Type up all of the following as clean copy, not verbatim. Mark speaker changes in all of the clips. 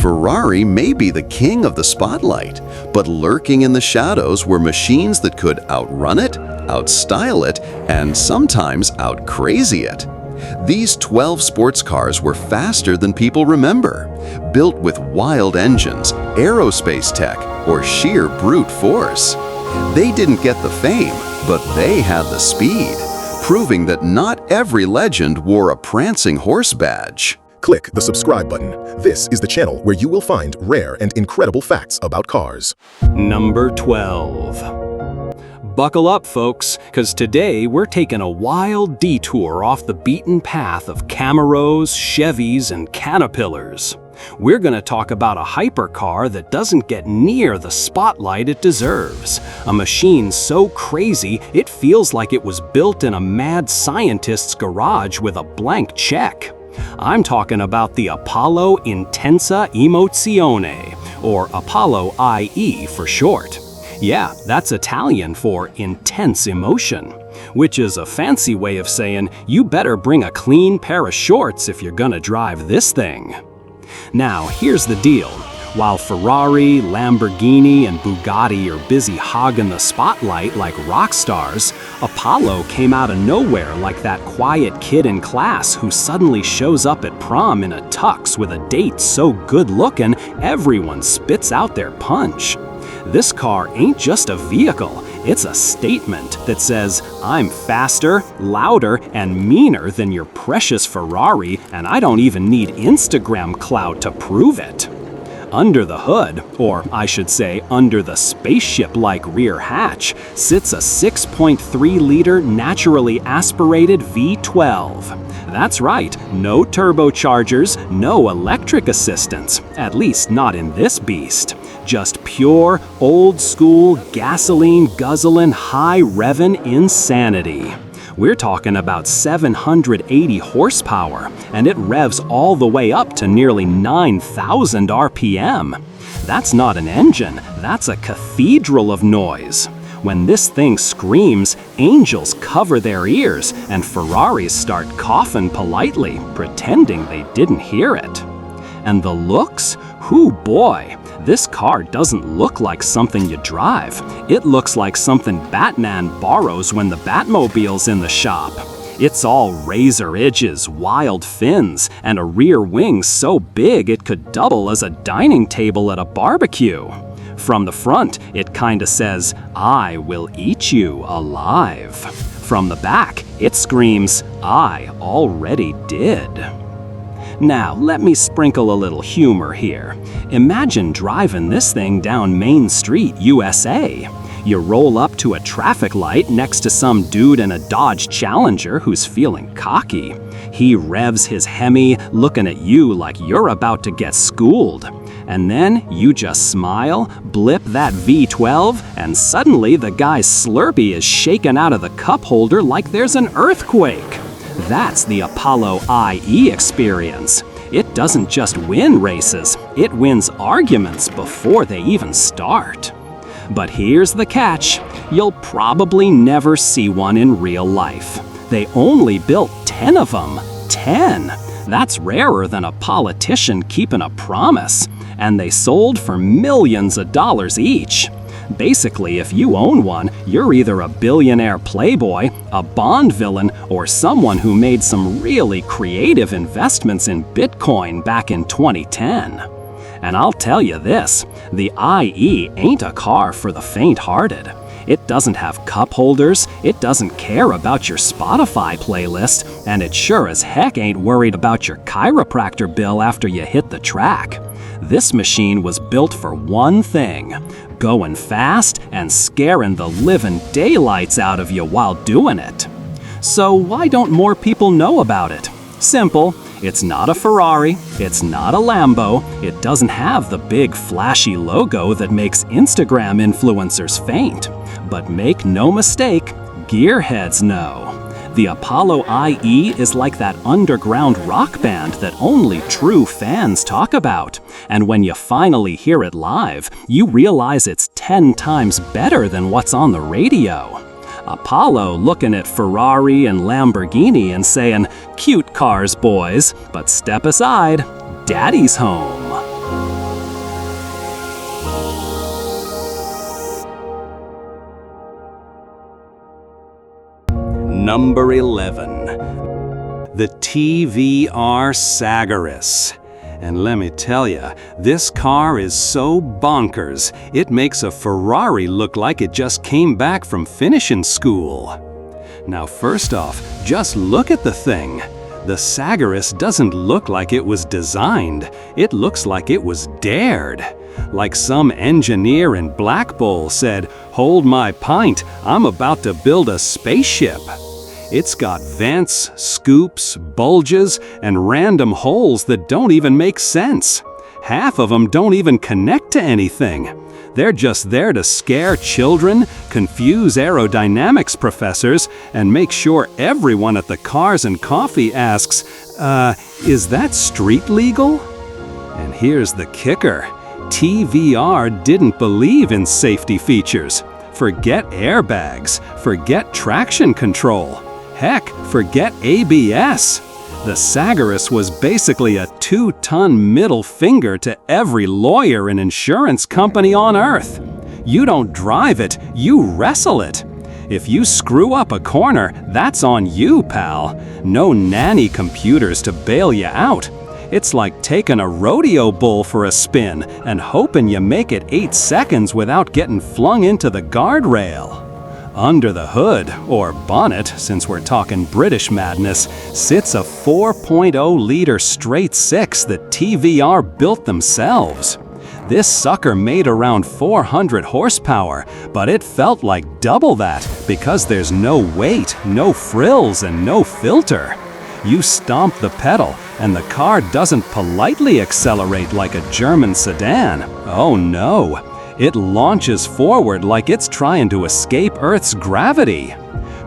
Speaker 1: Ferrari may be the king of the spotlight, but lurking in the shadows were machines that could outrun it, outstyle it, and sometimes out-crazy it. These 12 sports cars were faster than people remember, built with wild engines, aerospace tech, or sheer brute force. They didn't get the fame, but they had the speed, proving that not every legend wore a prancing horse badge.
Speaker 2: Click the subscribe button. This is the channel where you will find rare and incredible facts about cars.
Speaker 3: Number 12. Buckle up, folks, because today we're taking a wild detour off the beaten path of Camaros, Chevys, and Caterpillars. We're going to talk about a hypercar that doesn't get near the spotlight it deserves. A machine so crazy it feels like it was built in a mad scientist's garage with a blank check. I'm talking about the Apollo Intensa Emozione, or Apollo IE for short. Yeah, that's Italian for intense emotion, which is a fancy way of saying you better bring a clean pair of shorts if you're gonna drive this thing. Now, here's the deal. While Ferrari, Lamborghini, and Bugatti are busy hogging the spotlight like rock stars, Apollo came out of nowhere like that quiet kid in class who suddenly shows up at prom in a tux with a date so good-looking everyone spits out their punch. This car ain't just a vehicle, it's a statement that says, I'm faster, louder, and meaner than your precious Ferrari, and I don't even need Instagram clout to prove it. Under the hood, or I should say under the spaceship-like rear hatch, sits a 6.3-liter naturally aspirated V12. That's right, no turbochargers, no electric assistance, at least not in this beast. Just pure, old-school, gasoline-guzzling, high-revving insanity. We're talking about 780 horsepower, and it revs all the way up to nearly 9,000 RPM. That's not an engine, that's a cathedral of noise. When this thing screams, angels cover their ears, and Ferraris start coughing politely, pretending they didn't hear it. And the looks? Hoo boy! This car doesn't look like something you drive. It looks like something Batman borrows when the Batmobile's in the shop. It's all razor edges, wild fins, and a rear wing so big it could double as a dining table at a barbecue. From the front, it kinda says, I will eat you alive. From the back, it screams, I already did. Now, let me sprinkle a little humor here. Imagine driving this thing down Main Street, USA. You roll up to a traffic light next to some dude in a Dodge Challenger who's feeling cocky. He revs his Hemi, looking at you like you're about to get schooled. And then you just smile, blip that V12, and suddenly the guy's Slurpee is shaken out of the cup holder like there's an earthquake. That's the Apollo IE experience. It doesn't just win races, it wins arguments before they even start. But here's the catch, you'll probably never see one in real life. They only built 10 of them. 10! That's rarer than a politician keeping a promise. And they sold for millions of dollars each. Basically, if you own one, you're either a billionaire playboy, a Bond villain, or someone who made some really creative investments in Bitcoin back in 2010. And I'll tell you this, the IE ain't a car for the faint-hearted. It doesn't have cup holders, it doesn't care about your Spotify playlist, and it sure as heck ain't worried about your chiropractor bill after you hit the track. This machine was built for one thing, going fast and scaring the living daylights out of you while doing it. So why don't more people know about it? Simple. It's not a Ferrari, it's not a Lambo, it doesn't have the big flashy logo that makes Instagram influencers faint. But make no mistake, gearheads know. The Apollo IE is like that underground rock band that only true fans talk about. And when you finally hear it live, you realize it's 10 times better than what's on the radio. Apollo looking at Ferrari and Lamborghini and saying, cute cars, boys, but step aside, daddy's home. Number 11. The TVR Sagaris. And let me tell ya, this car is so bonkers, it makes a Ferrari look like it just came back from finishing school. Now first off, just look at the thing. The Sagaris doesn't look like it was designed, it looks like it was dared. Like some engineer in Black Bowl said, "Hold my pint, I'm about to build a spaceship." It's got vents, scoops, bulges, and random holes that don't even make sense. Half of them don't even connect to anything. They're just there to scare children, confuse aerodynamics professors, and make sure everyone at the Cars and Coffee asks, is that street legal? And here's the kicker. TVR didn't believe in safety features. Forget airbags, forget traction control. Heck, forget ABS. The Sagaris was basically a 2-ton middle finger to every lawyer and insurance company on earth. You don't drive it, you wrestle it. If you screw up a corner, that's on you, pal. No nanny computers to bail you out. It's like taking a rodeo bull for a spin and hoping you make it 8 seconds without getting flung into the guardrail. Under the hood, or bonnet, since we're talking British madness, sits a 4.0-liter straight six that TVR built themselves. This sucker made around 400 horsepower, but it felt like double that because there's no weight, no frills, and no filter. You stomp the pedal, and the car doesn't politely accelerate like a German sedan. Oh no! It launches forward like it's trying to escape Earth's gravity.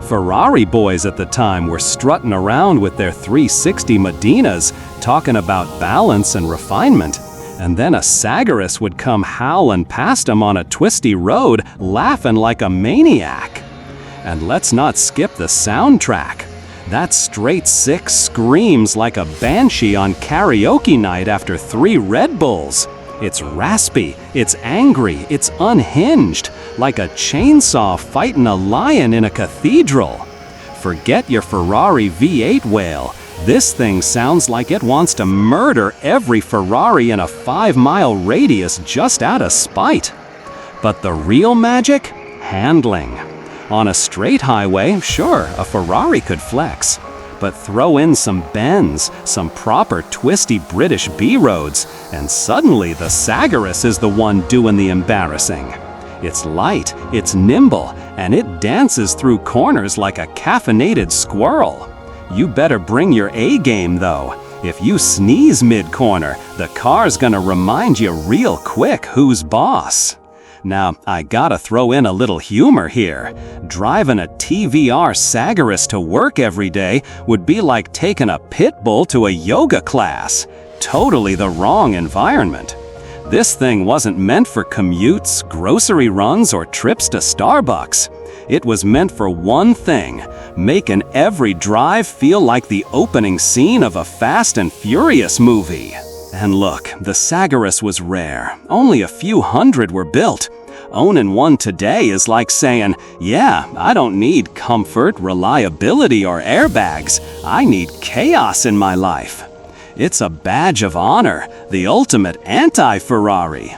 Speaker 3: Ferrari boys at the time were strutting around with their 360 Medinas, talking about balance and refinement. And then a Sagaris would come howling past them on a twisty road, laughing like a maniac. And let's not skip the soundtrack. That straight six screams like a banshee on karaoke night after 3 Red Bulls. It's raspy, it's angry, it's unhinged, like a chainsaw fighting a lion in a cathedral. Forget your Ferrari V8 wail. This thing sounds like it wants to murder every Ferrari in a 5-mile radius just out of spite. But the real magic? Handling. On a straight highway, sure, a Ferrari could flex. But throw in some bends, some proper twisty British B-roads, and suddenly the Sagaris is the one doing the embarrassing. It's light, it's nimble, and it dances through corners like a caffeinated squirrel. You better bring your A-game though. If you sneeze mid-corner, the car's gonna remind you real quick who's boss. Now, I gotta throw in a little humor here. Driving a TVR Sagaris to work every day would be like taking a pit bull to a yoga class. Totally the wrong environment. This thing wasn't meant for commutes, grocery runs, or trips to Starbucks. It was meant for one thing, making every drive feel like the opening scene of a Fast and Furious movie. And look, the Sagaris was rare. Only a few hundred were built. Owning one today is like saying, yeah, I don't need comfort, reliability, or airbags. I need chaos in my life. It's a badge of honor, the ultimate anti-Ferrari.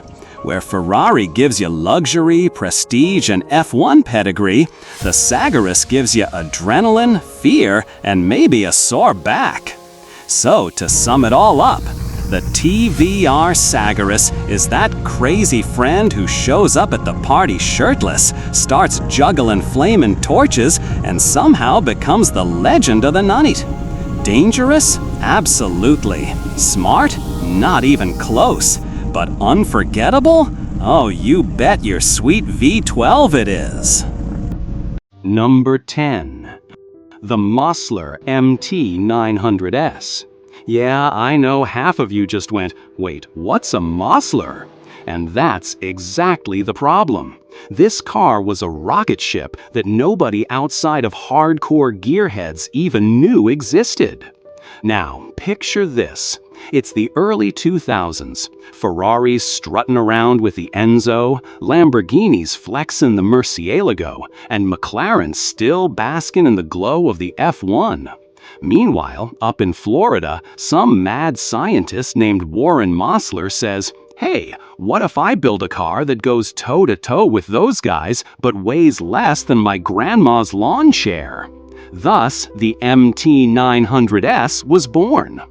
Speaker 3: Where Ferrari gives you luxury, prestige, and F1 pedigree, the Sagaris gives you adrenaline, fear, and maybe a sore back. So, to sum it all up, the TVR Sagaris is that crazy friend who shows up at the party shirtless, starts juggling flaming torches, and somehow becomes the legend of the night. Dangerous? Absolutely. Smart? Not even close. But unforgettable? Oh, you bet your sweet V12 it is. Number 10. The Mosler MT900S. Yeah, I know half of you just went, wait, what's a Mosler? And that's exactly the problem. This car was a rocket ship that nobody outside of hardcore gearheads even knew existed. Now, picture this. It's the early 2000s. Ferraris strutting around with the Enzo, Lamborghinis flexing the Murcielago, and McLaren's still basking in the glow of the F1. Meanwhile, up in Florida, some mad scientist named Warren Mosler says, "Hey, what if I build a car that goes toe-to-toe with those guys but weighs less than my grandma's lawn chair?" Thus, the MT900S was born.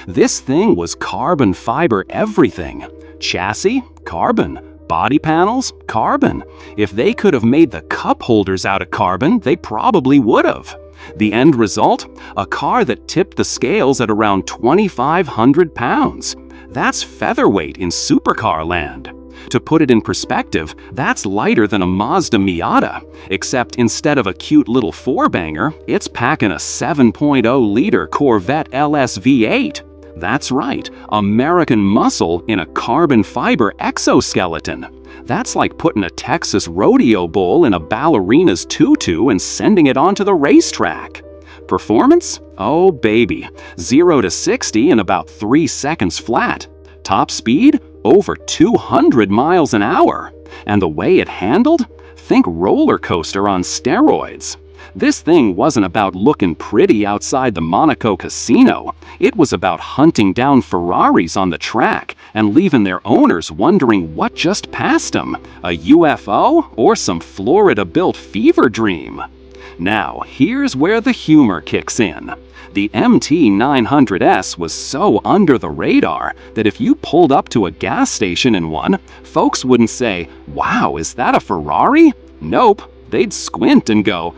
Speaker 3: This thing was carbon fiber everything. Chassis? Carbon. Body panels? Carbon. If they could have made the cup holders out of carbon, they probably would have. The end result? A car that tipped the scales at around 2,500 pounds. That's featherweight in supercar land. To put it in perspective, that's lighter than a Mazda Miata, except instead of a cute little four-banger, it's packing a 7.0-liter Corvette LS V8. That's right, American muscle in a carbon fiber exoskeleton. That's like putting a Texas rodeo bull in a ballerina's tutu and sending it onto the racetrack. Performance? Oh baby, 0 to 60 in about 3 seconds flat. Top speed? Over 200 miles an hour. And the way it handled? Think roller coaster on steroids. This thing wasn't about looking pretty outside the Monaco casino. It was about hunting down Ferraris on the track and leaving their owners wondering what just passed them, a UFO or some Florida-built fever dream. Now, here's where the humor kicks in. The MT900S was so under the radar that if you pulled up to a gas station in one, folks wouldn't say, "Wow, is that a Ferrari?" Nope, they'd squint and go,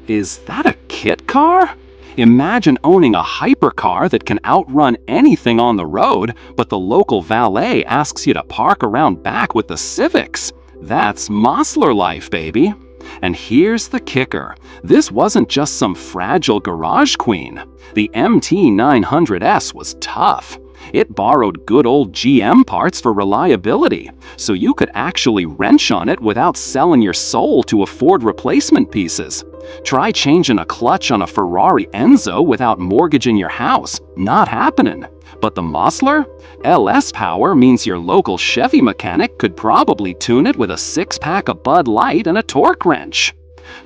Speaker 3: is that a kit car?" Imagine owning a hypercar that can outrun anything on the road, but the local valet asks you to park around back with the Civics. That's Mosler life, baby. And here's the kicker. This wasn't just some fragile garage queen. The MT900S was tough. It borrowed good old GM parts for reliability, so you could actually wrench on it without selling your soul to afford replacement pieces. Try changing a clutch on a Ferrari Enzo without mortgaging your house. Not happening. But the Mosler? LS power means your local Chevy mechanic could probably tune it with a 6-pack of Bud Light and a torque wrench.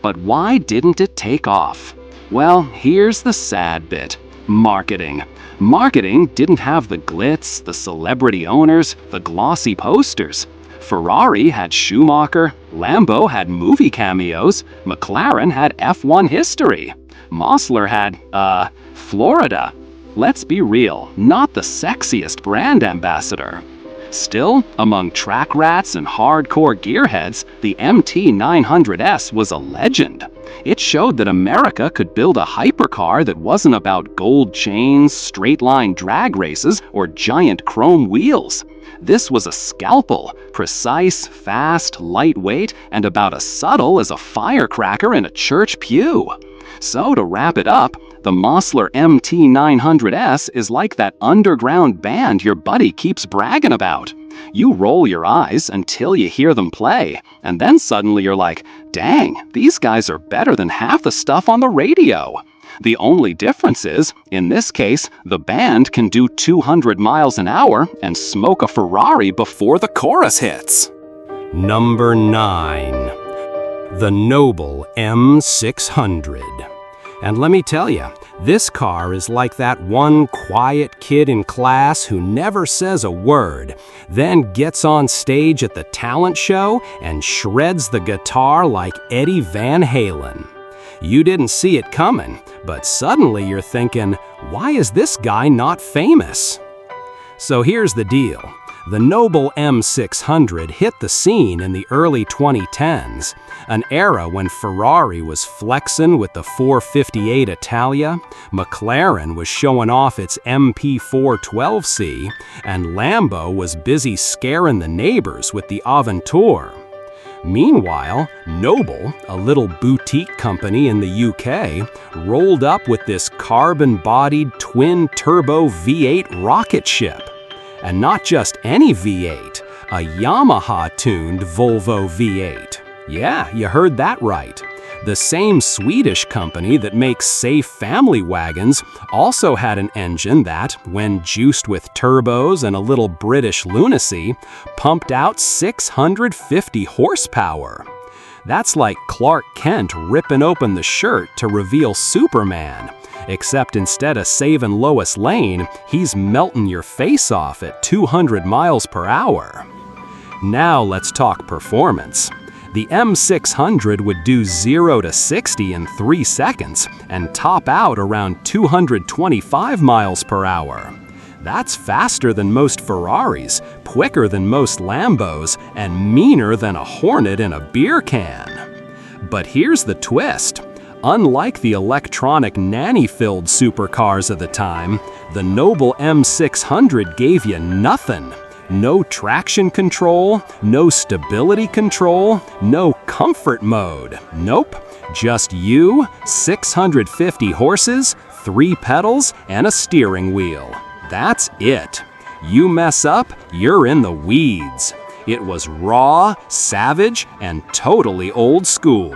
Speaker 3: But why didn't it take off? Well, here's the sad bit. Marketing. Marketing didn't have the glitz, the celebrity owners, the glossy posters. Ferrari had Schumacher, Lambo had movie cameos, McLaren had F1 history. Mosler had, Florida. Let's be real, not the sexiest brand ambassador. Still, among track rats and hardcore gearheads, the MT900S was a legend. It showed that America could build a hypercar that wasn't about gold chains, straight-line drag races, or giant chrome wheels. This was a scalpel, precise, fast, lightweight, and about as subtle as a firecracker in a church pew. So to wrap it up, the Mosler MT900S is like that underground band your buddy keeps bragging about. You roll your eyes until you hear them play, and then suddenly you're like, dang, these guys are better than half the stuff on the radio. The only difference is, in this case, the band can do 200 miles an hour and smoke a Ferrari before the chorus hits.
Speaker 4: Number 9. The Noble M600. And let me tell you, this car is like that one quiet kid in class who never says a word, then gets on stage at the talent show and shreds the guitar like Eddie Van Halen. You didn't see it coming, but suddenly you're thinking, why is this guy not famous? So here's the deal. The Noble M600 hit the scene in the early 2010s, an era when Ferrari was flexing with the 458 Italia, McLaren was showing off its MP412C, and Lambo was busy scaring the neighbors with the Aventure. Meanwhile, Noble, a little boutique company in the UK, rolled up with this carbon-bodied twin-turbo V8 rocket ship. And not just any V8, a Yamaha-tuned Volvo V8. Yeah, you heard that right.
Speaker 3: The same Swedish company that makes safe family wagons also had an engine that, when juiced with turbos and a little British lunacy, pumped out 650 horsepower. That's like Clark Kent ripping open the shirt to reveal Superman, except instead of saving Lois Lane, he's melting your face off at 200 miles per hour. Now let's talk performance. The M600 would do 0 to 60 in 3 seconds and top out around 225 miles per hour. That's faster than most Ferraris, quicker than most Lambos, and meaner than a hornet in a beer can. But here's the twist. Unlike the electronic nanny-filled supercars of the time, the noble M600 gave you nothing. No traction control, no stability control, no comfort mode. Nope, just you, 650 horses, 3 pedals, and a steering wheel. That's it. You mess up, you're in the weeds. It was raw, savage, and totally old school.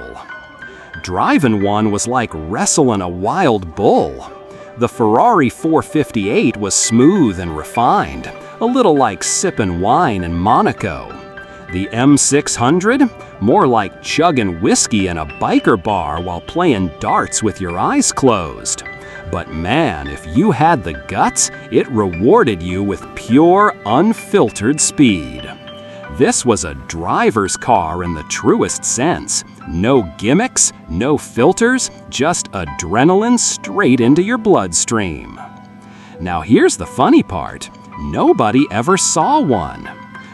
Speaker 3: Driving one was like wrestling a wild bull. The Ferrari 458 was smooth and refined, a little like sipping wine in Monaco. The M600? More like chugging whiskey in a biker bar while playing darts with your eyes closed. But man, if you had the guts, it rewarded you with pure, unfiltered speed. This was a driver's car in the truest sense. No gimmicks, no filters, just adrenaline straight into your bloodstream. Now here's the funny part. Nobody ever saw one.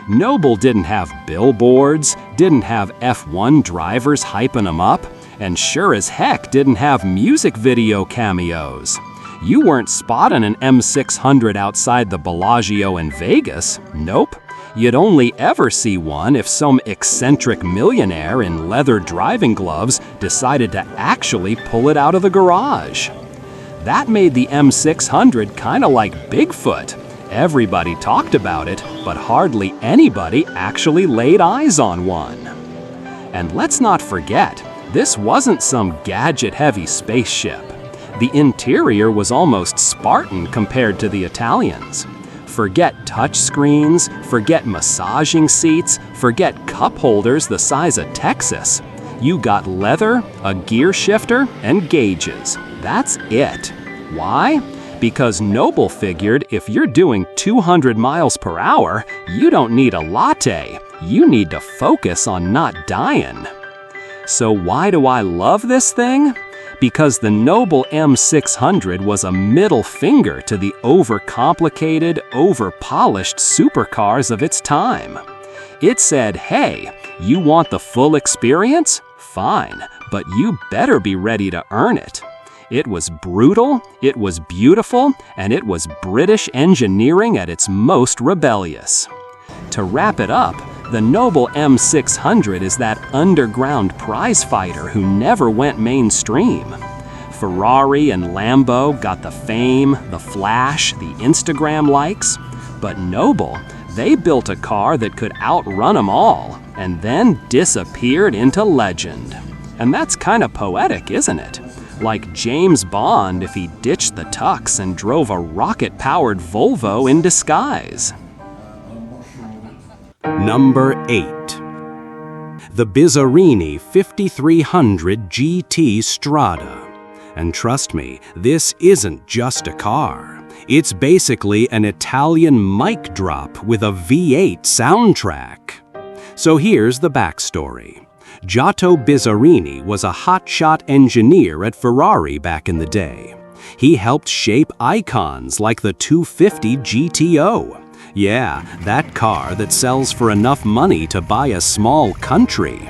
Speaker 3: Noble didn't have billboards, didn't have F1 drivers hyping them up, and sure as heck didn't have music video cameos. You weren't spotting an M600 outside the Bellagio in Vegas. Nope. You'd only ever see one if some eccentric millionaire in leather driving gloves decided to actually pull it out of the garage. That made the M600 kinda like Bigfoot. Everybody talked about it, but hardly anybody actually laid eyes on one. And let's not forget, this wasn't some gadget-heavy spaceship. The interior was almost Spartan compared to the Italians. Forget touchscreens, forget massaging seats, forget cup holders the size of Texas. You got leather, a gear shifter, and gauges. That's it. Why? Because Noble figured if you're doing 200 miles per hour, you don't need a latte. You need to focus on not dying. So why do I love this thing? Because the Noble M600 was a middle finger to the overcomplicated, overpolished supercars of its time. It said, hey, you want the full experience? Fine, but you better be ready to earn it. It was brutal, it was beautiful, and it was British engineering at its most rebellious. To wrap it up, the Noble M600 is that underground prizefighter who never went mainstream. Ferrari and Lambo got the fame, the flash, the Instagram likes, but Noble, they built a car that could outrun them all, and then disappeared into legend. And that's kind of poetic, isn't it? Like James Bond if he ditched the tux and drove a rocket-powered Volvo in disguise.
Speaker 4: Number 8. The Bizzarini 5300 GT Strada. And trust me, this isn't just a car. It's basically an Italian mic drop with a V8 soundtrack. So here's the backstory. Giotto Bizzarini was a hotshot engineer at Ferrari back in the day. He helped shape icons like the 250 GTO. Yeah, that car that sells for enough money to buy a small country.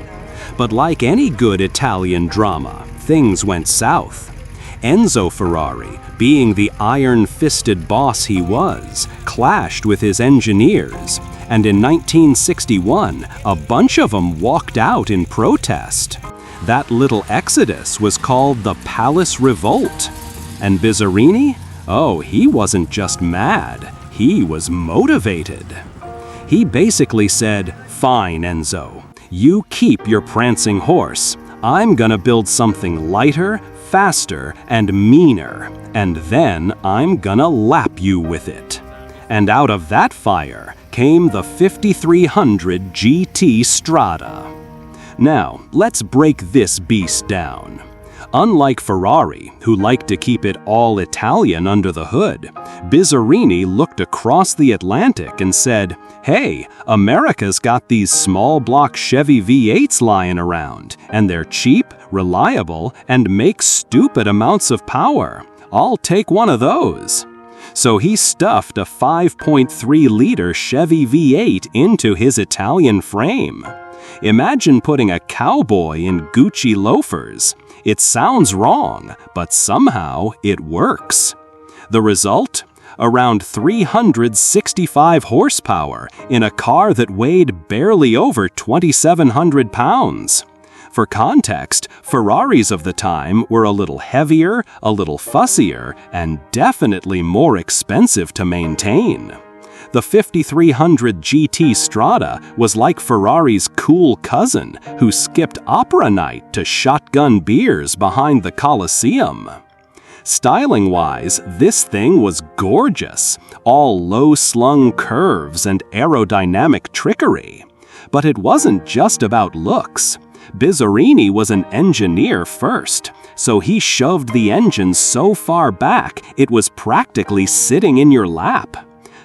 Speaker 4: But like any good Italian drama, things went south. Enzo Ferrari, being the iron-fisted boss he was, clashed with his engineers, and in 1961, a bunch of them walked out in protest. That little exodus was called the Palace Revolt. And Bizzarini? Oh, he wasn't just mad, he was motivated. He basically said, "Fine, Enzo, you keep your prancing horse.
Speaker 3: I'm gonna build something lighter, faster, and meaner, and then I'm gonna lap you with it. And out of that fire came the 5300 GT Strada. Now, let's break this beast down. Unlike Ferrari, who liked to keep it all Italian under the hood, Bizzarrini looked across the Atlantic and said, "Hey, America's got these small block Chevy V8s lying around, and they're cheap, reliable, and make stupid amounts of power. I'll take one of those." So he stuffed a 5.3-liter Chevy V8 into his Italian frame. Imagine putting a cowboy in Gucci loafers. It sounds wrong, but somehow it works. The result? Around 365 horsepower in a car that weighed barely over 2,700 pounds. For context, Ferraris of the time were a little heavier, a little fussier, and definitely more expensive to maintain. The 5300 GT Strada was like Ferrari's cool cousin who skipped opera night to shotgun beers behind the Colosseum. Styling-wise, this thing was gorgeous, all low-slung curves and aerodynamic trickery. But it wasn't just about looks. Bizzarrini was an engineer first, so he shoved the engine so far back it was practically sitting in your lap.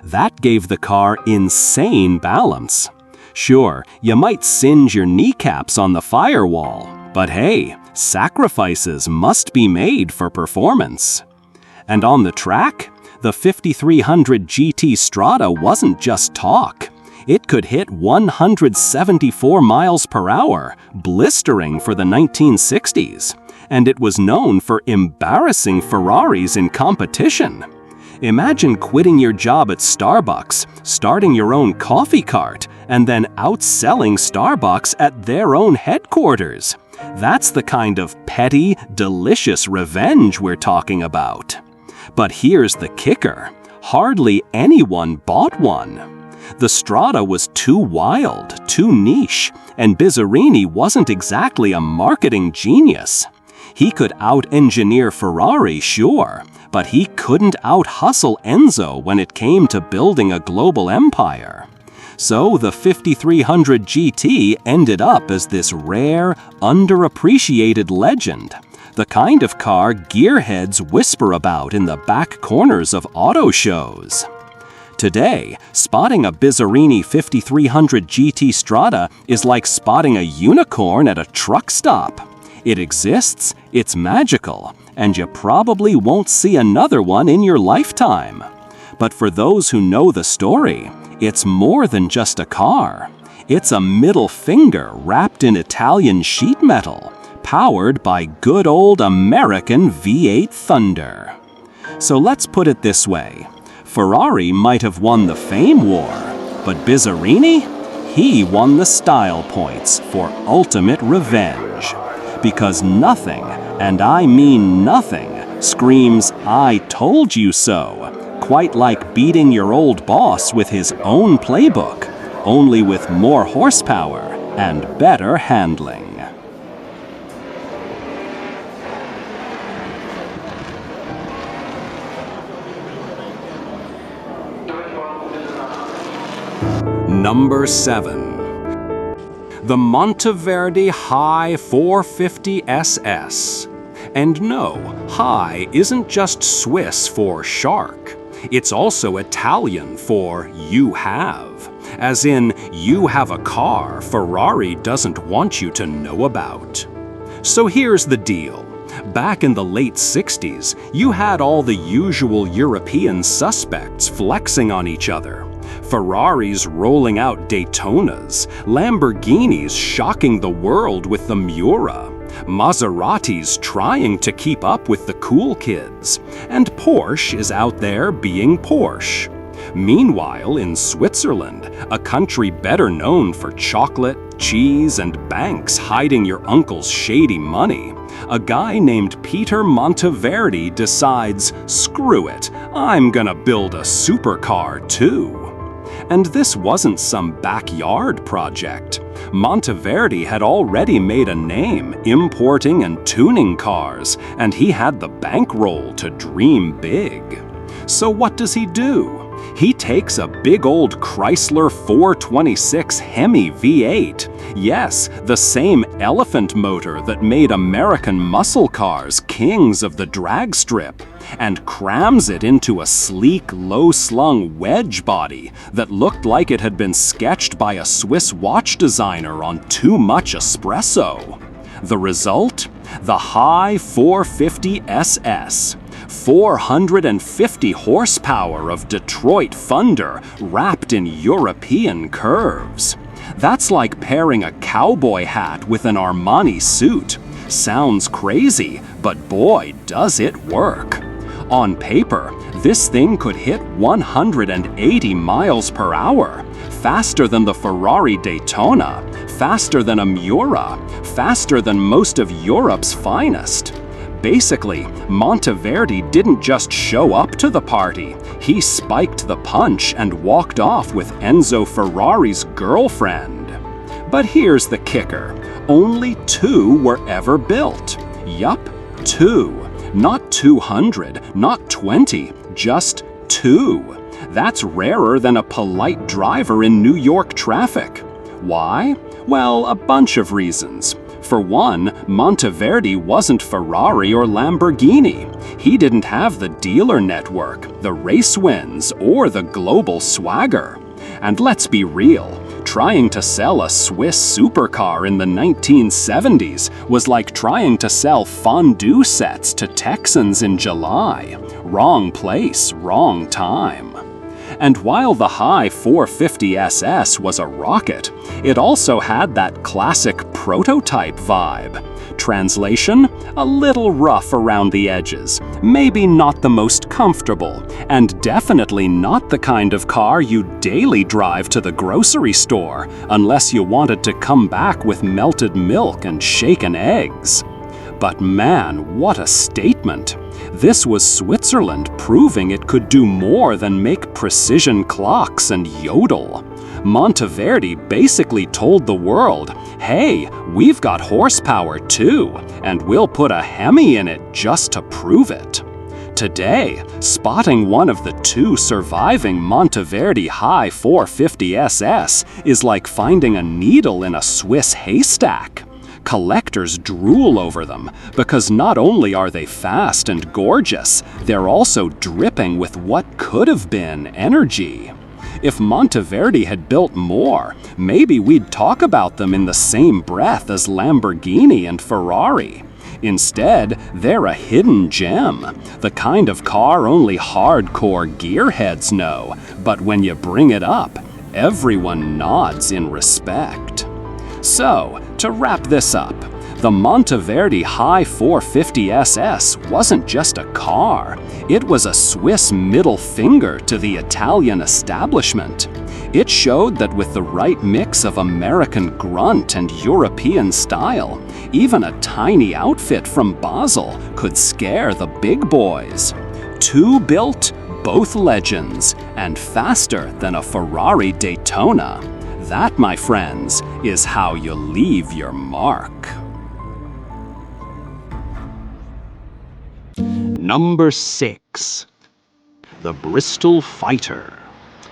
Speaker 3: That gave the car insane balance. Sure, you might singe your kneecaps on the firewall, but hey, sacrifices must be made for performance. And on the track, the 5300 GT Strada wasn't just talk. It could hit 174 miles per hour, blistering for the 1960s, and it was known for embarrassing Ferraris in competition. Imagine quitting your job at Starbucks, starting your own coffee cart, and then outselling Starbucks at their own headquarters. That's the kind of petty, delicious revenge we're talking about. But here's the kicker. Hardly anyone bought one. The Strada was too wild, too niche, and Bizzarrini wasn't exactly a marketing genius. He could out-engineer Ferrari, sure, but he couldn't out-hustle Enzo when it came to building a global empire. So the 5300 GT ended up as this rare, underappreciated legend, the kind of car gearheads whisper about in the back corners of auto shows. Today, spotting a Bizzarrini 5300 GT Strada is like spotting a unicorn at a truck stop. It exists, it's magical, and you probably won't see another one in your lifetime. But for those who know the story, it's more than just a car. It's a middle finger wrapped in Italian sheet metal, powered by good old American V8 thunder. So let's put it this way. Ferrari might have won the fame war, but Bizzarrini? He won the style points for ultimate revenge. Because nothing, and I mean nothing, screams, "I told you so," quite like beating your old boss with his own playbook, only with more horsepower and better handling. Number 7. The Monteverdi High 450 SS. And no, high isn't just Swiss for shark. It's also Italian for you have. As in, you have a car Ferrari doesn't want you to know about. So here's the deal. Back in the late 60s, you had all the usual European suspects flexing on each other. Ferraris rolling out Daytonas, Lamborghinis shocking the world with the Miura, Maseratis trying to keep up with the cool kids, and Porsche is out there being Porsche. Meanwhile, in Switzerland, a country better known for chocolate, cheese, and banks hiding your uncle's shady money, a guy named Peter Monteverdi decides, screw it, I'm gonna build a supercar too. And this wasn't some backyard project. Monteverdi had already made a name importing and tuning cars, and he had the bankroll to dream big. So what does he do? He takes a big old Chrysler 426 Hemi V8, yes, the same elephant motor that made American muscle cars kings of the drag strip, and crams it into a sleek, low-slung wedge body that looked like it had been sketched by a Swiss watch designer on too much espresso. The result? The high 450 SS. 450 horsepower of Detroit thunder wrapped in European curves. That's like pairing a cowboy hat with an Armani suit. Sounds crazy, but boy, does it work. On paper, this thing could hit 180 miles per hour, faster than the Ferrari Daytona, faster than a Miura, faster than most of Europe's finest. Basically, Monteverdi didn't just show up to the party, he spiked the punch and walked off with Enzo Ferrari's girlfriend. But here's the kicker, only 2 were ever built. Yup, 2. Not 200, not 20, just 2. That's rarer than a polite driver in New York traffic. Why? Well, a bunch of reasons. For one, Monteverdi wasn't Ferrari or Lamborghini. He didn't have the dealer network, the race wins, or the global swagger. And let's be real, trying to sell a Swiss supercar in the 1970s was like trying to sell fondue sets to Texans in July. Wrong place, wrong time. And while the high 450 SS was a rocket, it also had that classic prototype vibe. Translation? A little rough around the edges, maybe not the most comfortable, and definitely not the kind of car you daily drive to the grocery store, unless you wanted to come back with melted milk and shaken eggs. But man, what a statement! This was Switzerland proving it could do more than make precision clocks and yodel. Monteverdi basically told the world, hey, we've got horsepower too, and we'll put a Hemi in it just to prove it. Today, spotting one of the 2 surviving Monteverdi high 450 SS is like finding a needle in a Swiss haystack. Collectors drool over them because not only are they fast and gorgeous, they're also dripping with what could have been energy. If Monteverdi had built more, maybe we'd talk about them in the same breath as Lamborghini and Ferrari. Instead, they're a hidden gem, the kind of car only hardcore gearheads know, but when you bring it up, everyone nods in respect. So, to wrap this up, the Monteverdi high 450 SS wasn't just a car, it was a Swiss middle finger to the Italian establishment. It showed that with the right mix of American grunt and European style, even a tiny outfit from Basel could scare the big boys. 2 built, both legends, and faster than a Ferrari Daytona. That, my friends, is how you leave your mark.
Speaker 4: Number 6. The Bristol Fighter.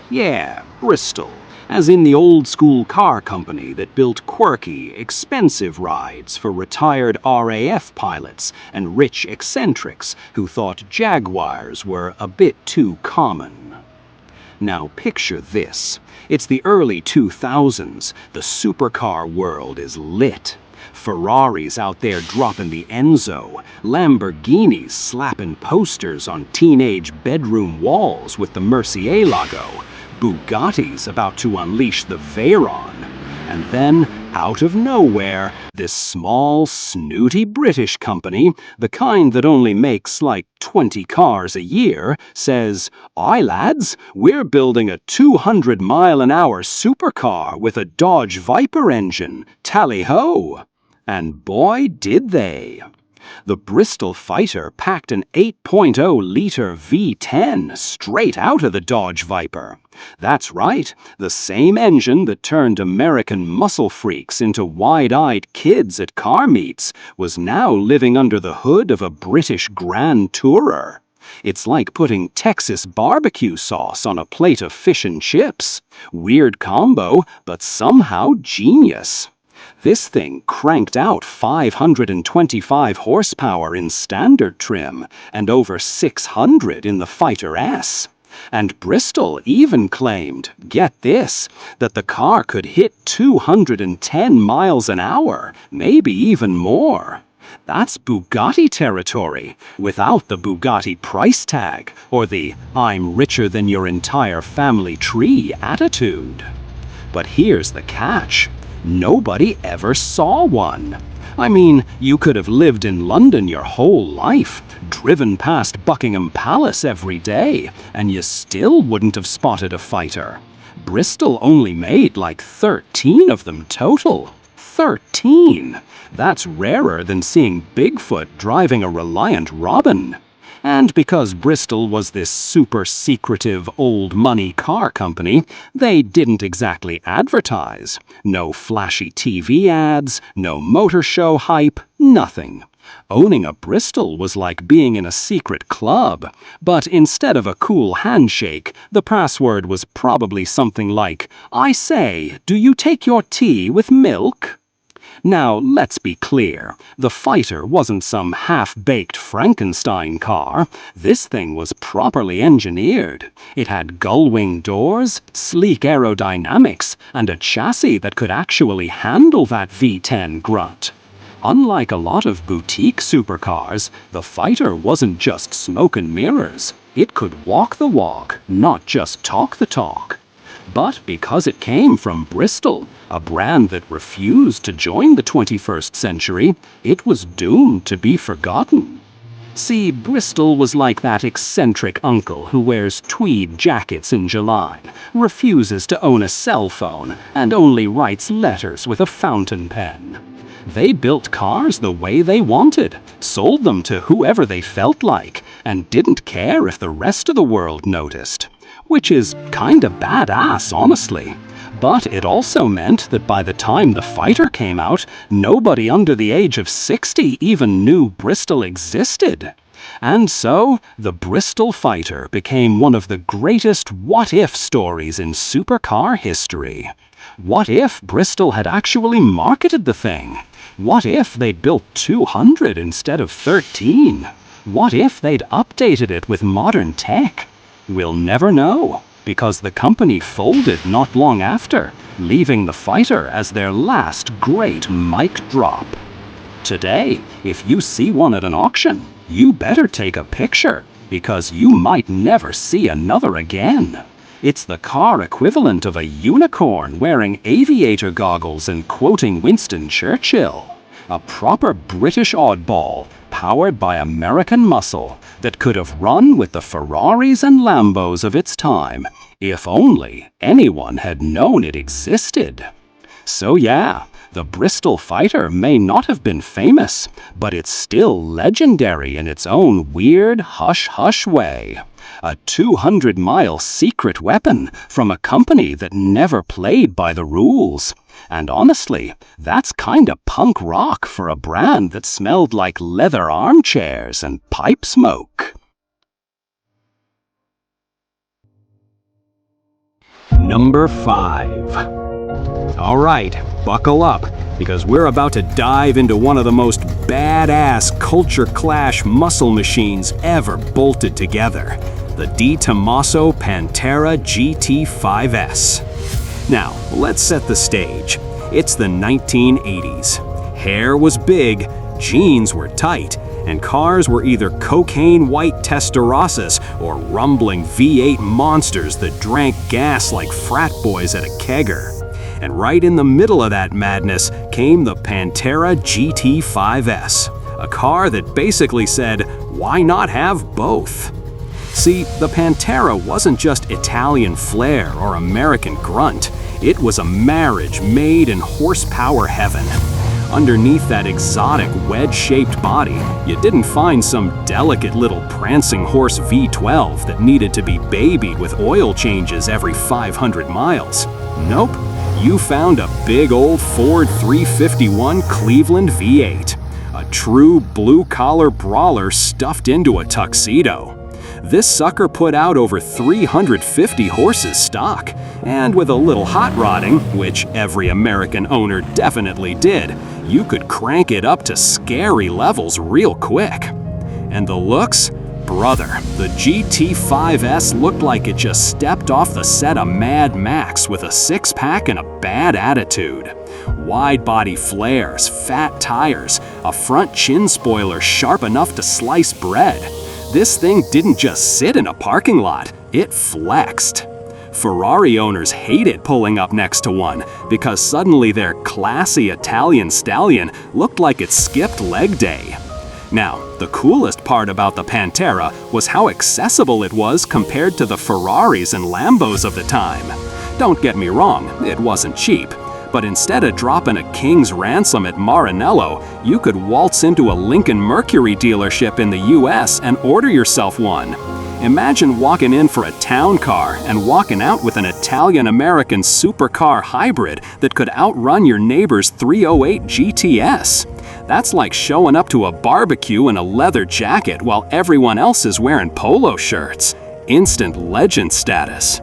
Speaker 4: Yeah, Bristol, as in the old-school car company that built quirky, expensive rides for retired RAF pilots and rich eccentrics who thought Jaguars were a bit too common. Now picture this. It's the early 2000s. The supercar world is lit. Ferraris out there dropping the Enzo, Lamborghinis slapping posters on teenage bedroom walls with the Murcielago, Bugattis about to unleash the Veyron, and then, out of nowhere, this small, snooty British company, the kind that only makes like 20 cars a year, says, "Aye lads, we're building a 200-mile-an-hour supercar with a Dodge Viper engine, tally-ho!" And boy, did they!
Speaker 3: The Bristol fighter packed an 8.0-liter V10 straight out of the Dodge Viper. That's right, the same engine that turned American muscle freaks into wide-eyed kids at car meets was now living under the hood of a British Grand Tourer. It's like putting Texas barbecue sauce on a plate of fish and chips. Weird combo, but somehow genius. This thing cranked out 525 horsepower in standard trim and over 600 in the Fighter S. And Bristol even claimed, get this, that the car could hit 210 miles an hour, maybe even more. That's Bugatti territory, without the Bugatti price tag or the "I'm richer than your entire family tree" attitude. But here's the catch. Nobody ever saw one. I mean, you could have lived in London your whole life, driven past Buckingham Palace every day, and you still wouldn't have spotted a fighter. Bristol only made like 13 of them total. 13! That's rarer than seeing Bigfoot driving a Reliant Robin. And because Bristol was this super secretive old money car company, they didn't exactly advertise. No flashy TV ads, no motor show hype, nothing. Owning a Bristol was like being in a secret club, but instead of a cool handshake, the password was probably something like, "I say, do you take your tea with milk?" Now, let's be clear. The Fighter wasn't some half-baked Frankenstein car. This thing was properly engineered. It had gull-wing doors, sleek aerodynamics, and a chassis that could actually handle that V10 grunt. Unlike a lot of boutique supercars, the Fighter wasn't just smoke and mirrors. It could walk the walk, not just talk the talk. But because it came from Bristol, a brand that refused to join the 21st century, it was doomed to be forgotten. See, Bristol was like that eccentric uncle who wears tweed jackets in July, refuses to own a cell phone, and only writes letters with a fountain pen. They built cars the way they wanted, sold them to whoever they felt like, and didn't care if the rest of the world noticed. Which is kinda badass, honestly. But it also meant that by the time the Fighter came out, nobody under the age of 60 even knew Bristol existed. And so, the Bristol Fighter became one of the greatest what-if stories in supercar history. What if Bristol had actually marketed the thing? What if they'd built 200 instead of 13? What if they'd updated it with modern tech? We'll never know, because the company folded not long after, leaving the Fighter as their last great mic drop. Today, if you see one at an auction, you better take a picture, because you might never see another again. It's the car equivalent of a unicorn wearing aviator goggles and quoting Winston Churchill. A proper British oddball, powered by American muscle, that could have run with the Ferraris and Lambos of its time, if only anyone had known it existed. So yeah, the Bristol Fighter may not have been famous, but it's still legendary in its own weird hush-hush way. A 200-mile secret weapon from a company that never played by the rules. And honestly, that's kinda punk rock for a brand that smelled like leather armchairs and pipe smoke.
Speaker 4: Number 5. All right, buckle up, because we're about to dive into one of the most badass culture clash muscle machines ever bolted together. The Di Tommaso Pantera GT5S. Now, let's set the stage. It's the 1980s. Hair was big, jeans were tight, and cars were either cocaine-white Testarossas or rumbling V8 monsters that drank gas like frat boys at a kegger. And right in the middle of that madness came the Pantera GT5S, a car that basically said, why not have both? See, the Pantera wasn't just Italian flair or American grunt. It was a marriage made in horsepower heaven.
Speaker 3: Underneath that exotic wedge-shaped body, you didn't find some delicate little prancing horse V12 that needed to be babied with oil changes every 500 miles. Nope, you found a big old Ford 351 Cleveland V8, a true blue-collar brawler stuffed into a tuxedo. This sucker put out over 350 horses stock, and with a little hot rodding, which every American owner definitely did, you could crank it up to scary levels real quick. And the looks? Brother, the GT5S looked like it just stepped off the set of Mad Max with a six-pack and a bad attitude. Wide-body flares, fat tires, a front chin spoiler sharp enough to slice bread. This thing didn't just sit in a parking lot, it flexed. Ferrari owners hated pulling up next to one because suddenly their classy Italian stallion looked like it skipped leg day. Now, the coolest part about the Pantera was how accessible it was compared to the Ferraris and Lambos of the time. Don't get me wrong, it wasn't cheap. But instead of dropping a king's ransom at Maranello, you could waltz into a Lincoln Mercury dealership in the US and order yourself one. Imagine walking in for a town car and walking out with an Italian-American supercar hybrid that could outrun your neighbor's 308 GTS. That's like showing up to a barbecue in a leather jacket while everyone else is wearing polo shirts. Instant legend status.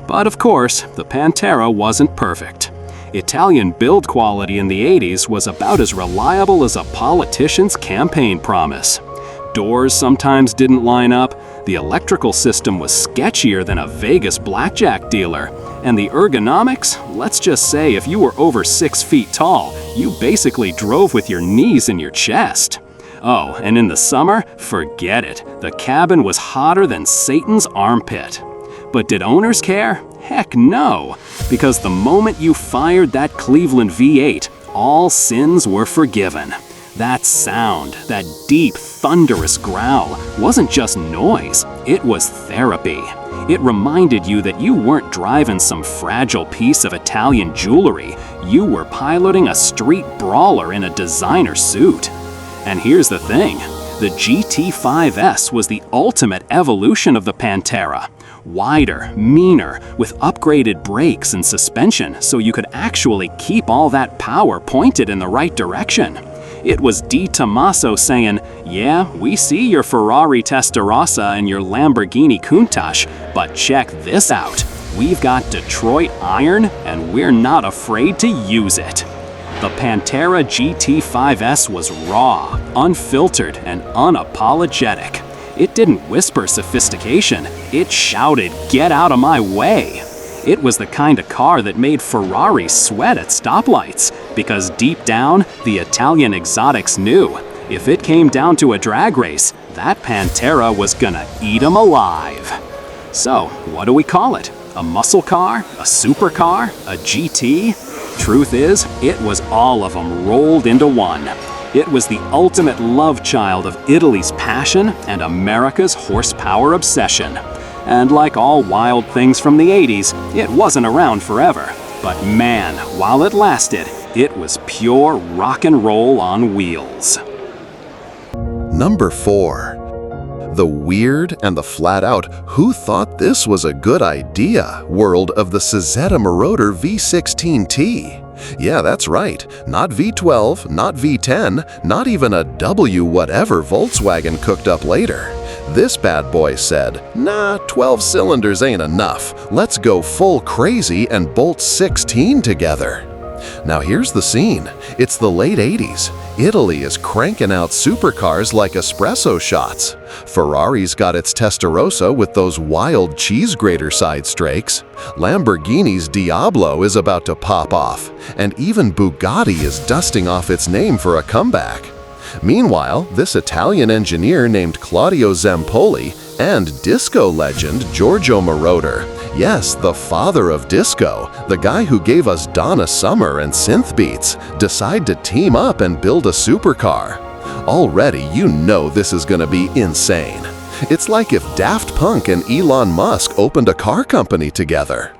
Speaker 3: But of course, the Pantera wasn't perfect. Italian build quality in the 80s was about as reliable as a politician's campaign promise. Doors sometimes didn't line up, the electrical system was sketchier than a Vegas blackjack dealer, and the ergonomics, let's just say if you were over 6 feet tall, you basically drove with your knees in your chest. Oh, and in the summer, forget it, the cabin was hotter than Satan's armpit. But did owners care? Heck no, because the moment you fired that Cleveland V8, all sins were forgiven. That sound, that deep, thunderous growl, wasn't just noise, it was therapy. It reminded you that you weren't driving some fragile piece of Italian jewelry, you were piloting a street brawler in a designer suit. And here's the thing, the GT5S was the ultimate evolution of the Pantera. Wider, meaner, with upgraded brakes and suspension so you could actually keep all that power pointed in the right direction. It was Di Tommaso saying, yeah, we see your Ferrari Testarossa and your Lamborghini Countach, but check this out. We've got Detroit iron and we're not afraid to use it. The Pantera GT5S was raw, unfiltered, and unapologetic. It didn't whisper sophistication, it shouted, "Get out of my way!" It was the kind of car that made Ferrari sweat at stoplights, because deep down, the Italian exotics knew, if it came down to a drag race, that Pantera was gonna eat 'em alive. So, what do we call it? A muscle car? A supercar? A GT? Truth is, it was all of them rolled into one. It was the ultimate love child of Italy's passion and America's horsepower obsession. And like all wild things from the 80s, it wasn't around forever. But man, while it lasted, it was pure rock and roll on wheels.
Speaker 1: Number 4. The weird and the flat-out "who thought this was a good idea" world of the Cizeta Marauder V16T. Yeah, that's right. Not V12, not V10, not even a W whatever Volkswagen cooked up later. This bad boy said, nah, 12 cylinders ain't enough. Let's go full crazy and bolt 16 together. Now here's the scene. It's the late 80s. Italy is cranking out supercars like espresso shots. Ferrari's got its Testarossa with those wild cheese grater side strakes. Lamborghini's Diablo is about to pop off. And even Bugatti is dusting off its name for a comeback. Meanwhile, this Italian engineer named Claudio Zampoli and disco legend Giorgio Moroder, yes, the father of disco, the guy who gave us Donna Summer and synth beats, decide to team up and build a supercar. Already, you know this is gonna be insane. It's like if Daft Punk and Elon Musk opened a car company together.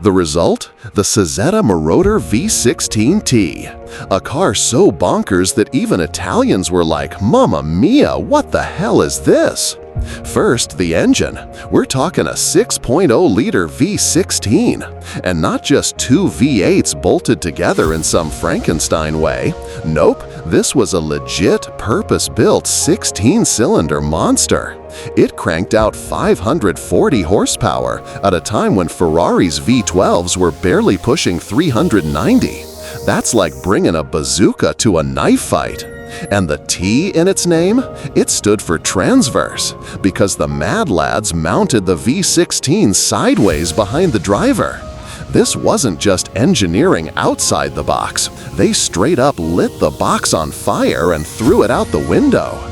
Speaker 1: The result? The Suzetta Marauder V16T, a car so bonkers that even Italians were like, "Mamma mia, what the hell is this?" First, the engine. We're talking a 6.0-liter V16, and not just two V8s bolted together in some Frankenstein way. Nope, this was a legit, purpose-built 16-cylinder monster. It cranked out 540 horsepower at a time when Ferrari's V12s were barely pushing 390. That's like bringing a bazooka to a knife fight. And the T in its name? It stood for transverse, because the Mad Lads mounted the V16 sideways behind the driver. This wasn't just engineering outside the box. They straight up lit the box on fire and threw it out the window.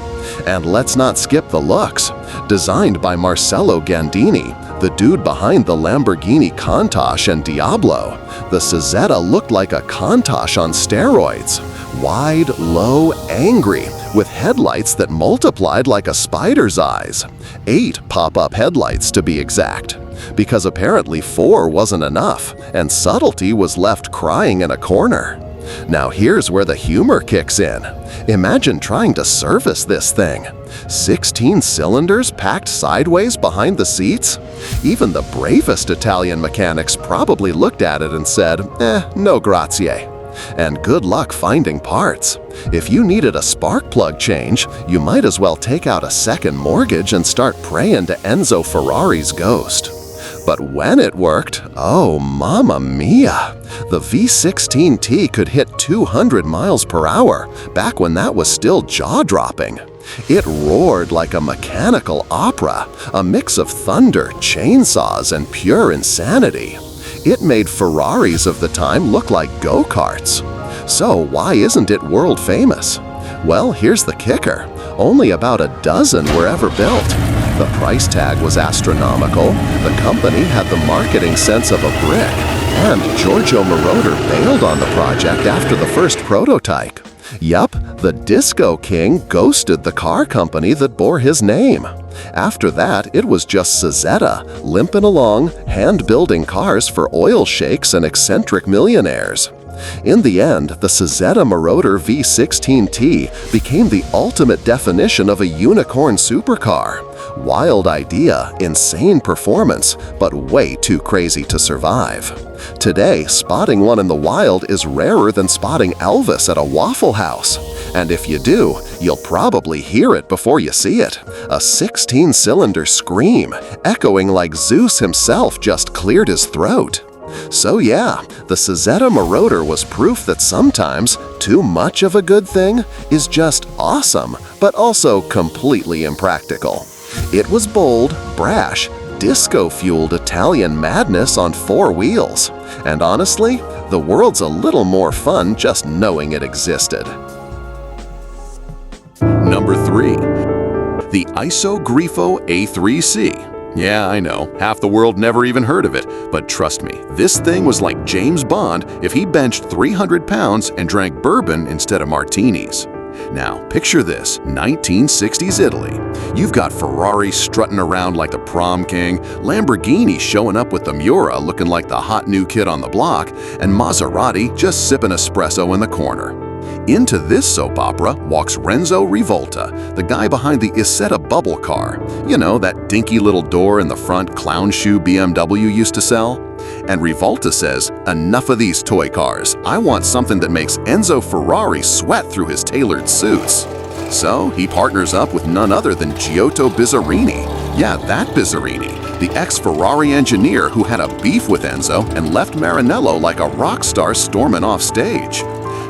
Speaker 1: And let's not skip the looks. Designed by Marcello Gandini, the dude behind the Lamborghini Countach and Diablo, the Suzetta looked like a Countach on steroids. Wide, low, angry, with headlights that multiplied like a spider's eyes. 8 pop-up headlights to be exact. Because apparently 4 wasn't enough, and subtlety was left crying in a corner. Now here's where the humor kicks in. Imagine trying to service this thing. 16 cylinders packed sideways behind the seats? Even the bravest Italian mechanics probably looked at it and said, no grazie. And good luck finding parts. If you needed a spark plug change, you might as well take out a second mortgage and start praying to Enzo Ferrari's ghost. But when it worked, oh mamma mia! The V16T could hit 200 miles per hour, back when that was still jaw-dropping. It roared like a mechanical opera, a mix of thunder, chainsaws, and pure insanity. It made Ferraris of the time look like go-karts. So why isn't it world famous? Well, here's the kicker. Only about a dozen were ever built. The price tag was astronomical, the company had the marketing sense of a brick, and Giorgio Moroder bailed on the project after the first prototype. Yup, the Disco King ghosted the car company that bore his name. After that, it was just Suzetta, limping along, hand-building cars for oil sheiks and eccentric millionaires. In the end, the Suzetta Marauder V16T became the ultimate definition of a unicorn supercar. Wild idea, insane performance, but way too crazy to survive. Today, spotting one in the wild is rarer than spotting Elvis at a Waffle House. And if you do, you'll probably hear it before you see it. A 16-cylinder scream, echoing like Zeus himself just cleared his throat. So yeah, the Suzetta Marauder was proof that sometimes too much of a good thing is just awesome, but also completely impractical. It was bold, brash, disco-fueled Italian madness on 4 wheels. And honestly, the world's a little more fun just knowing it existed.
Speaker 5: Number 3. The Isogrifo A3C. Yeah, I know, half the world never even heard of it, but trust me, this thing was like James Bond if he benched 300 pounds and drank bourbon instead of martinis. Now, picture this, 1960s Italy. You've got Ferrari strutting around like the prom king, Lamborghini showing up with the Miura looking like the hot new kid on the block, and Maserati just sipping espresso in the corner. Into this soap opera walks Renzo Rivolta, the guy behind the Isetta bubble car. You know, that dinky little door in the front clown shoe BMW used to sell? And Rivolta says, enough of these toy cars. I want something that makes Enzo Ferrari sweat through his tailored suits. So he partners up with none other than Giotto Bizzarini. Yeah, that Bizzarini, the ex-Ferrari engineer who had a beef with Enzo and left Maranello like a rock star storming off stage.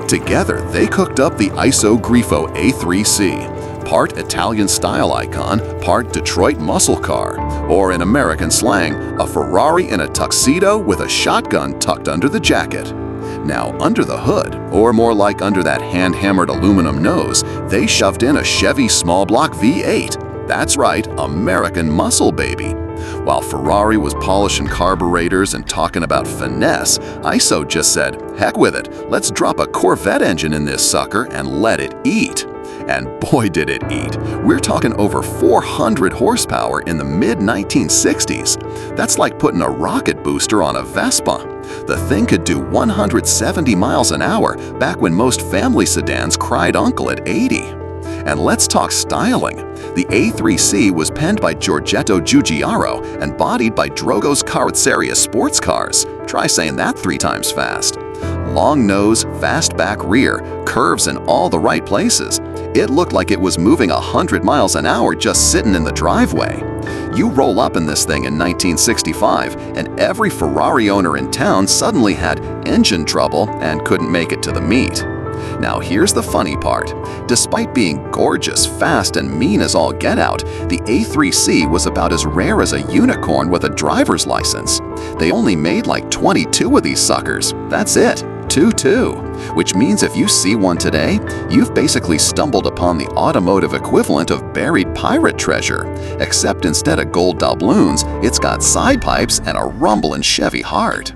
Speaker 5: Together, they cooked up the Isogrifo A3C, part Italian style icon, part Detroit muscle car, or in American slang, a Ferrari in a tuxedo with a shotgun tucked under the jacket. Now, under the hood, or more like under that hand-hammered aluminum nose, they shoved in a Chevy small block V8. That's right, American muscle baby. While Ferrari was polishing carburetors and talking about finesse, ISO just said, heck with it, let's drop a Corvette engine in this sucker and let it eat. And boy did it eat. We're talking over 400 horsepower in the mid-1960s. That's like putting a rocket booster on a Vespa. The thing could do 170 miles an hour back when most family sedans cried uncle at 80. And let's talk styling. The A3C was penned by Giorgetto Giugiaro and bodied by Drogo's Carrozzeria sports cars. Try saying that 3 times fast. Long nose, fast back rear, curves in all the right places. It looked like it was moving 100 miles an hour just sitting in the driveway. You roll up in this thing in 1965, and every Ferrari owner in town suddenly had engine trouble and couldn't make it to the meet. Now here's the funny part. Despite being gorgeous, fast, and mean as all get out, the A3C was about as rare as a unicorn with a driver's license. They only made like 22 of these suckers. That's it. 22. Which means if you see one today, you've basically stumbled upon the automotive equivalent of buried pirate treasure. Except instead of gold doubloons, it's got side pipes and a rumbling Chevy heart.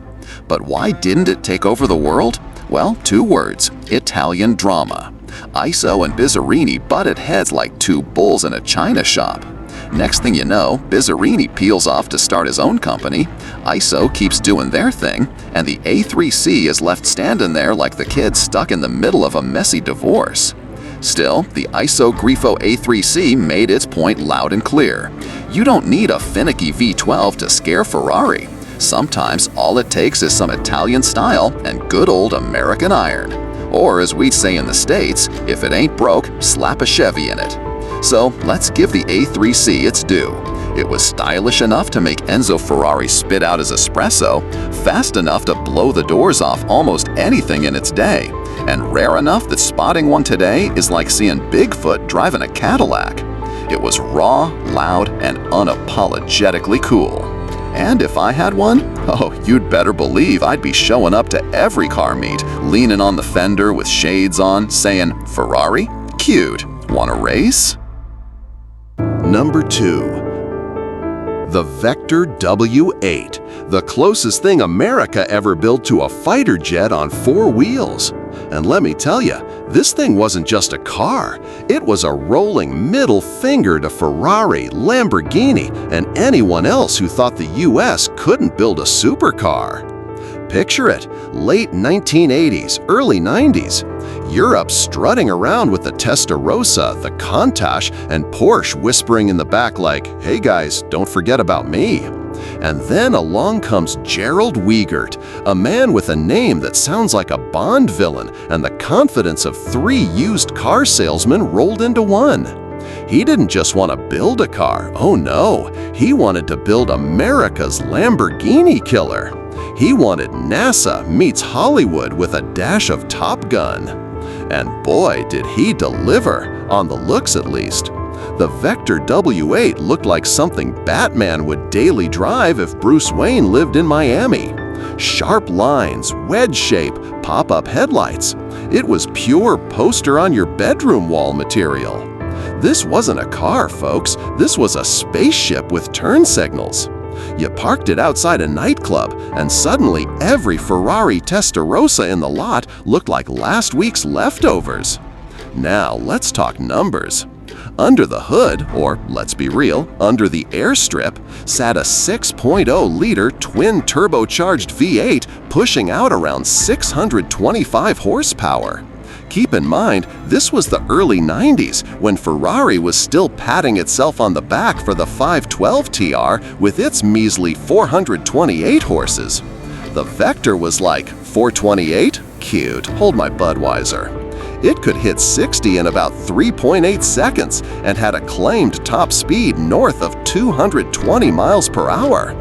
Speaker 5: But why didn't it take over the world? Well, 2 words: Italian drama. Iso and Bizzarini butted heads like 2 bulls in a china shop. Next thing you know, Bizzarini peels off to start his own company, Iso keeps doing their thing, and the A3C is left standing there like the kid stuck in the middle of a messy divorce. Still, the Iso Grifo A3C made its point loud and clear. You don't need a finicky V12 to scare Ferrari. Sometimes all it takes is some Italian style and good old American iron. Or as we say in the States, if it ain't broke, slap a Chevy in it. So let's give the A3C its due. It was stylish enough to make Enzo Ferrari spit out his espresso, fast enough to blow the doors off almost anything in its day, and rare enough that spotting one today is like seeing Bigfoot driving a Cadillac. It was raw, loud, and unapologetically cool. And if I had one, oh, you'd better believe I'd be showing up to every car meet, leaning on the fender with shades on, saying, "Ferrari? Cute. Want a race?"
Speaker 1: Number 2. The Vector W8, the closest thing America ever built to a fighter jet on 4 wheels. And let me tell you, this thing wasn't just a car. It was a rolling middle finger to Ferrari, Lamborghini, and anyone else who thought the US couldn't build a supercar. Picture it, late 1980s, early 90s. Europe strutting around with the Testarossa, the Countach, and Porsche whispering in the back like, "Hey guys, don't forget about me." And then along comes Gerald Wiegert, a man with a name that sounds like a Bond villain and the confidence of 3 used car salesmen rolled into one. He didn't just want to build a car, oh no, he wanted to build America's Lamborghini killer. He wanted NASA meets Hollywood with a dash of Top Gun. And boy, did he deliver, on the looks at least. The Vector W8 looked like something Batman would daily drive if Bruce Wayne lived in Miami. Sharp lines, wedge shape, pop-up headlights. It was pure poster-on-your-bedroom wall material. This wasn't a car, folks. This was a spaceship with turn signals. You parked it outside a nightclub, and suddenly every Ferrari Testarossa in the lot looked like last week's leftovers. Now let's talk numbers. Under the hood, or let's be real, under the airstrip, sat a 6.0-liter twin-turbocharged V8 pushing out around 625 horsepower. Keep in mind, this was the early 90s when Ferrari was still patting itself on the back for the 512 TR with its measly 428 horses. The Vector was like, 428? Cute, hold my Budweiser. It could hit 60 in about 3.8 seconds and had a claimed top speed north of 220 miles per hour.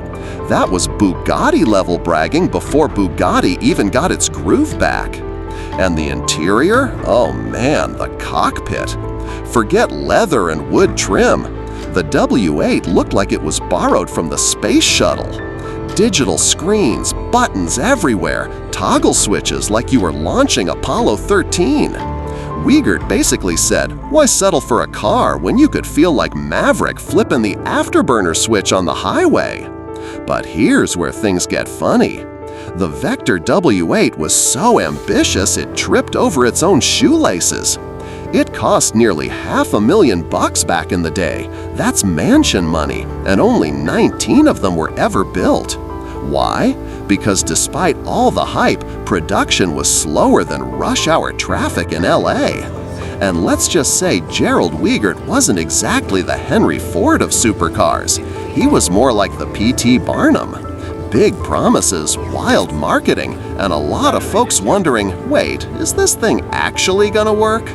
Speaker 1: That was Bugatti-level bragging before Bugatti even got its groove back. And the interior? Oh man, the cockpit. Forget leather and wood trim. The W8 looked like it was borrowed from the space shuttle. Digital screens, buttons everywhere, toggle switches like you were launching Apollo 13. Wiegert basically said, why settle for a car when you could feel like Maverick flipping the afterburner switch on the highway? But here's where things get funny. The Vector W8 was so ambitious it tripped over its own shoelaces. It cost nearly $500,000 back in the day. That's mansion money, and only 19 of them were ever built. Why? Because despite all the hype, production was slower than rush hour traffic in LA. And let's just say Gerald Wiegert wasn't exactly the Henry Ford of supercars. He was more like the P.T. Barnum. Big promises, wild marketing, and a lot of folks wondering, wait, is this thing actually gonna work?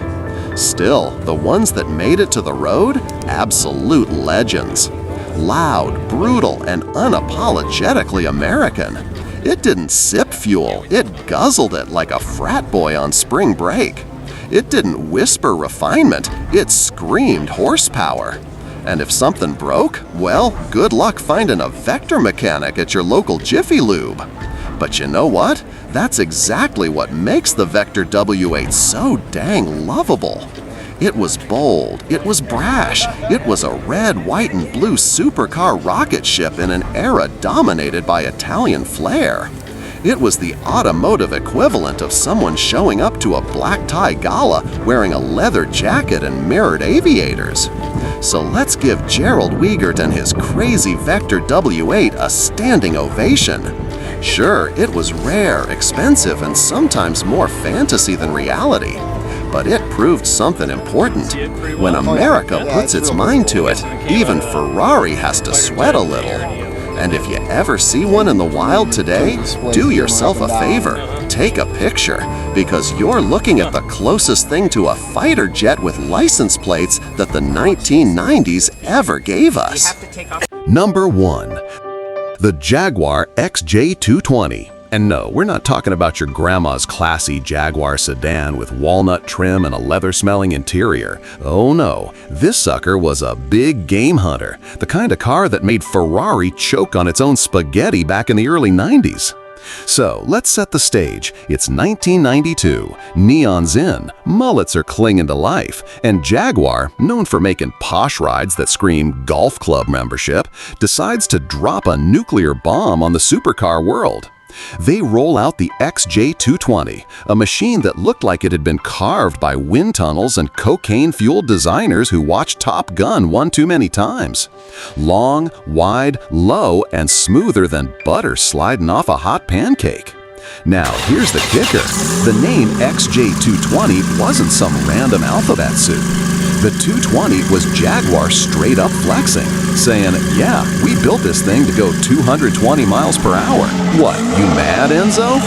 Speaker 1: Still, the ones that made it to the road? Absolute legends. Loud, brutal, and unapologetically American. It didn't sip fuel, it guzzled it like a frat boy on spring break. It didn't whisper refinement, it screamed horsepower. And if something broke, well, good luck finding a Vector mechanic at your local Jiffy Lube. But you know what? That's exactly what makes the Vector W8 so dang lovable. It was bold, it was brash, it was a red, white, and blue supercar rocket ship in an era dominated by Italian flair. It was the automotive equivalent of someone showing up to a black tie gala wearing a leather jacket and mirrored aviators. So let's give Gerald Wiegert and his crazy Vector W8 a standing ovation. Sure, it was rare, expensive, and sometimes more fantasy than reality. But it proved something important. When America puts its mind to it, even Ferrari has to sweat a little. And if you ever see one in the wild today, do yourself a favor, take a picture, because you're looking at the closest thing to a fighter jet with license plates that the 1990s ever gave us.
Speaker 5: Number 1. The Jaguar XJ220. And no, we're not talking about your grandma's classy Jaguar sedan with walnut trim and a leather-smelling interior. Oh no, this sucker was a big game hunter, the kind of car that made Ferrari choke on its own spaghetti back in the early 90s. So let's set the stage. It's 1992, neon's in, mullets are clinging to life, and Jaguar, known for making posh rides that scream golf club membership, decides to drop a nuclear bomb on the supercar world. They roll out the XJ220, a machine that looked like it had been carved by wind tunnels and cocaine-fueled designers who watched Top Gun one too many times. Long, wide, low, and smoother than butter sliding off a hot pancake. Now, here's the kicker. The name XJ220 wasn't some random alphabet soup. The 220 was Jaguar straight up flexing, saying, yeah, we built this thing to go 220 miles per hour. What, you mad, Enzo?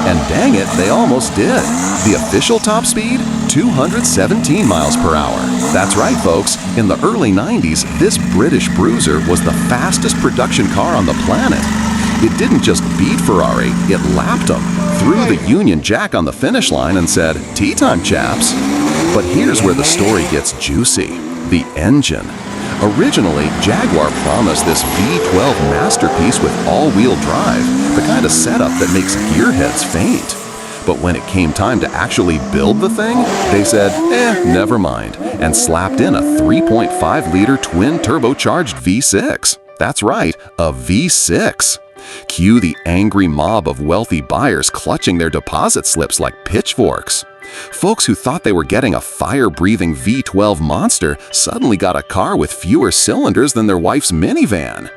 Speaker 5: And dang it, they almost did. The official top speed? 217 miles per hour. That's right, folks. In the early 90s, this British bruiser was the fastest production car on the planet. It didn't just beat Ferrari, it lapped them, threw the Union Jack on the finish line and said, tea time, chaps. But here's where the story gets juicy. The engine. Originally, Jaguar promised this V12 masterpiece with all-wheel drive, the kind of setup that makes gearheads faint. But when it came time to actually build the thing, they said, never mind, and slapped in a 3.5-liter twin-turbocharged V6. That's right, a V6. Cue the angry mob of wealthy buyers clutching their deposit slips like pitchforks. Folks who thought they were getting a fire-breathing V12 monster suddenly got a car with fewer cylinders than their wife's minivan.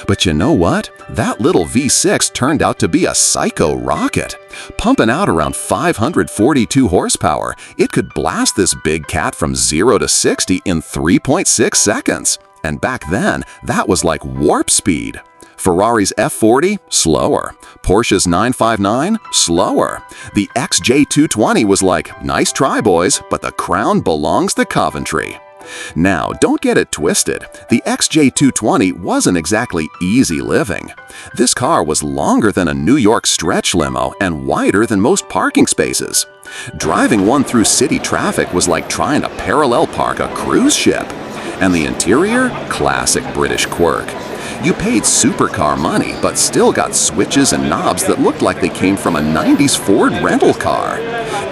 Speaker 5: But you know what? That little V6 turned out to be a psycho rocket. Pumping out around 542 horsepower, it could blast this big cat from 0 to 60 in 3.6 seconds. And back then, that was like warp speed. Ferrari's F40? Slower. Porsche's 959? Slower. The XJ220 was like, nice try, boys, but the crown belongs to Coventry. Now, don't get it twisted. The XJ220 wasn't exactly easy living. This car was longer than a New York stretch limo and wider than most parking spaces. Driving one through city traffic was like trying to parallel park a cruise ship. And the interior? Classic British quirk. You paid supercar money, but still got switches and knobs that looked like they came from a 90s Ford rental car.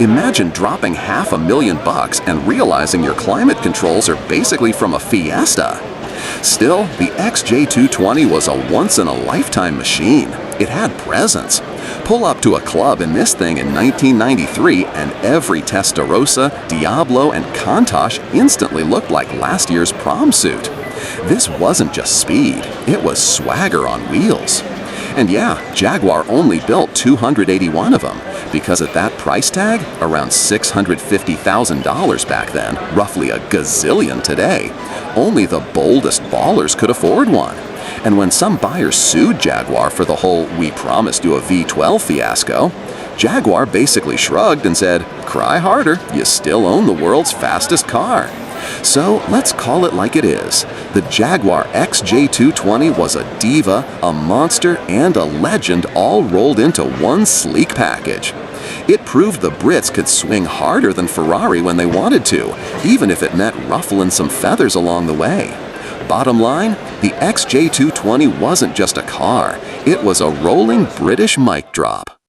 Speaker 5: Imagine dropping $500,000 and realizing your climate controls are basically from a Fiesta. Still, the XJ220 was a once-in-a-lifetime machine. It had presence.
Speaker 1: Pull up to a club in this thing in 1993 and every Testarossa, Diablo, and Countach instantly looked like last year's prom suit. This wasn't just speed, it was swagger on wheels. And yeah, Jaguar only built 281 of them, because at that price tag, around $650,000 back then, roughly a gazillion today, only the boldest ballers could afford one. And when some buyers sued Jaguar for the whole "we promised you a V12" fiasco, Jaguar basically shrugged and said, "Cry harder, you still own the world's fastest car." So let's call it like it is. The Jaguar XJ220 was a diva, a monster, and a legend all rolled into one sleek package. It proved the Brits could swing harder than Ferrari when they wanted to, even if it meant ruffling some feathers along the way. Bottom line, the XJ220 wasn't just a car, it was a rolling British mic drop.